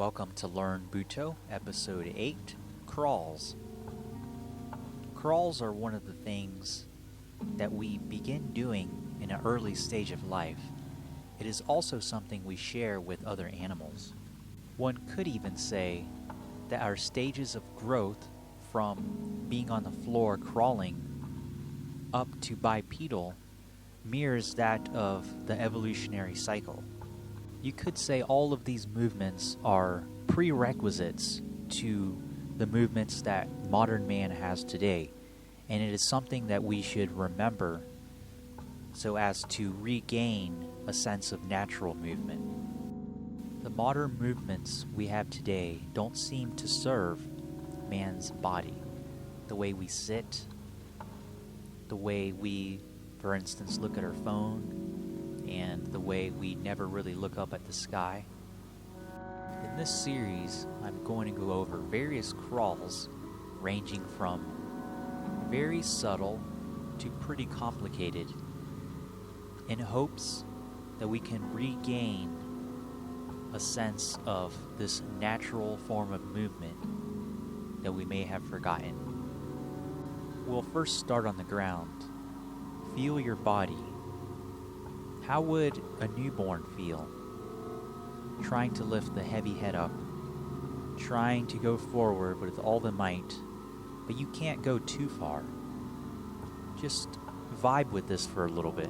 Welcome to Learn Butoh, Episode 8, Crawls. Crawls are one of the things that we begin doing in an early stage of life. It is also something we share with other animals. One could even say that our stages of growth from being on the floor crawling up to bipedal mirrors that of the evolutionary cycle. You could say all of these movements are prerequisites to the movements that modern man has today, and it is something that we should remember so as to regain a sense of natural movement. The modern movements we have today don't seem to serve man's body. The way we sit, the way we, for instance, look at our phone, and the way we never really look up at the sky. In this series, I'm going to go over various crawls ranging from very subtle to pretty complicated in hopes that we can regain a sense of this natural form of movement that we may have forgotten. We'll first start on the ground. Feel your body. How would a newborn feel? Trying to lift the heavy head up, trying to go forward with all the might, but you can't go too far. Just vibe with this for a little bit.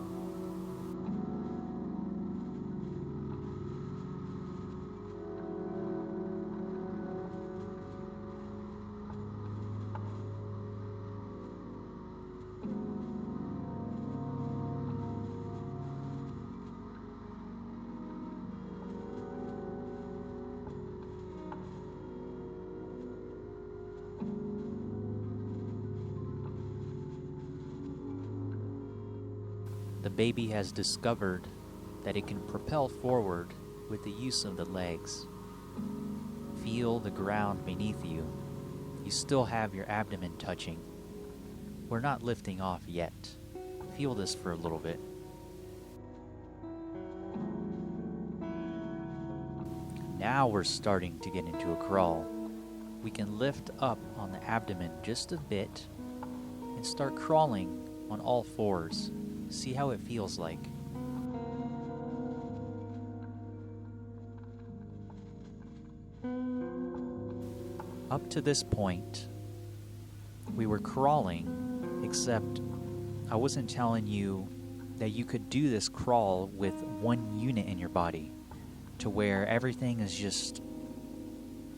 The baby has discovered that it can propel forward with the use of the legs. Feel the ground beneath you. You still have your abdomen touching. We're not lifting off yet. Feel this for a little bit. Now we're starting to get into a crawl. We can lift up on the abdomen just a bit and start crawling on all fours. See how it feels like. Up to this point, we were crawling, except I wasn't telling you that you could do this crawl with one unit in your body, to where everything is just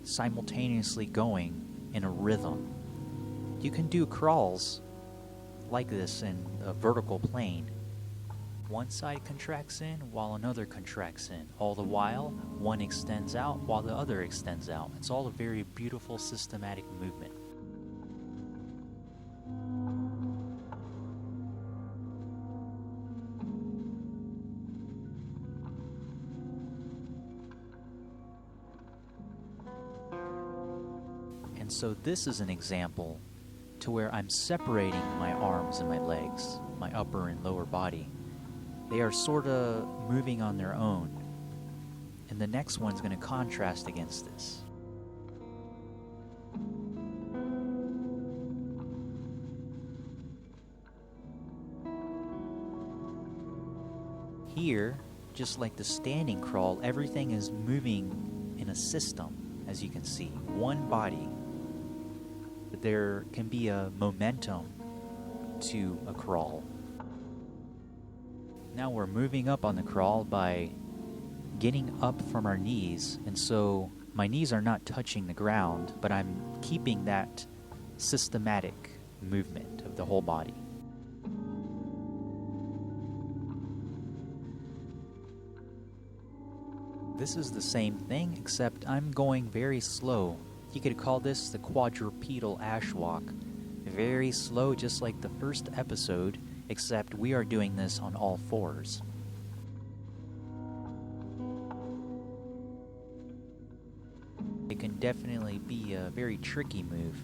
simultaneously going in a rhythm. You can do crawls like this in a vertical plane. One side contracts in while another contracts in. All the while, one extends out while the other extends out. It's all a very beautiful systematic movement. And so this is an example to where I'm separating my arms and my legs, my upper and lower body. They are sort of moving on their own. And the next one's going to contrast against this. Here, just like the standing crawl, everything is moving in a system, as you can see. One body. But there can be a momentum to a crawl. Now we're moving up on the crawl by getting up from our knees, and so my knees are not touching the ground, but I'm keeping that systematic movement of the whole body. This is the same thing, except I'm going very slow. You could call this the Quadrupedal Ash Walk. Very slow, just like the first episode, except we are doing this on all fours. It can definitely be a very tricky move.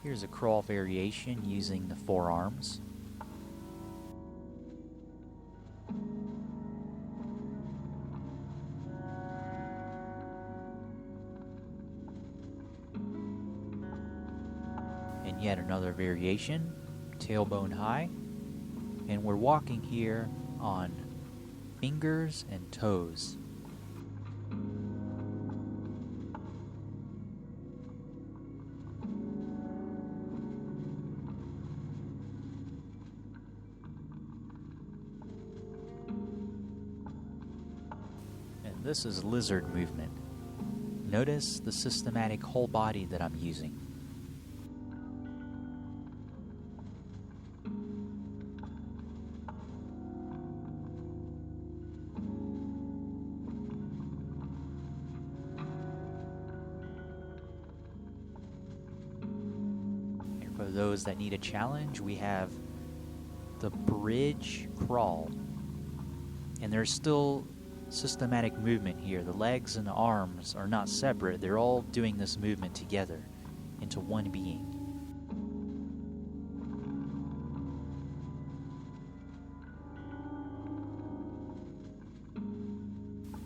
Here's a crawl variation using the forearms. And yet another variation, tailbone high. And we're walking here on fingers and toes. And this is lizard movement. Notice the systematic whole body that I'm using. For those that need a challenge, we have the bridge crawl. And there's still systematic movement here. The legs and the arms are not separate. They're all doing this movement together into one being.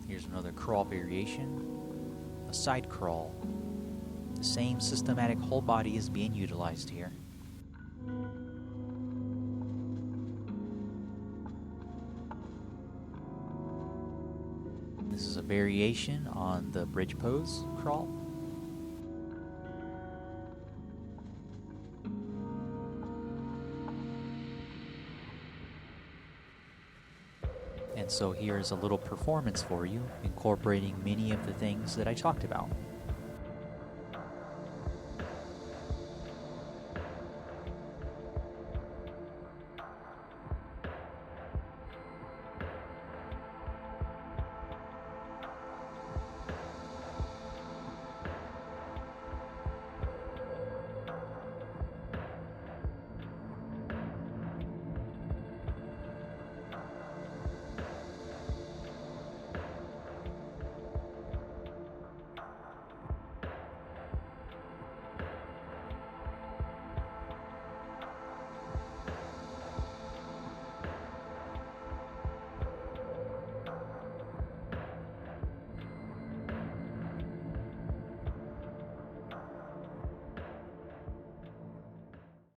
Here's another crawl variation, a side crawl. The same systematic whole body is being utilized here. This is a variation on the bridge pose crawl. And so here's a little performance for you, incorporating many of the things that I talked about.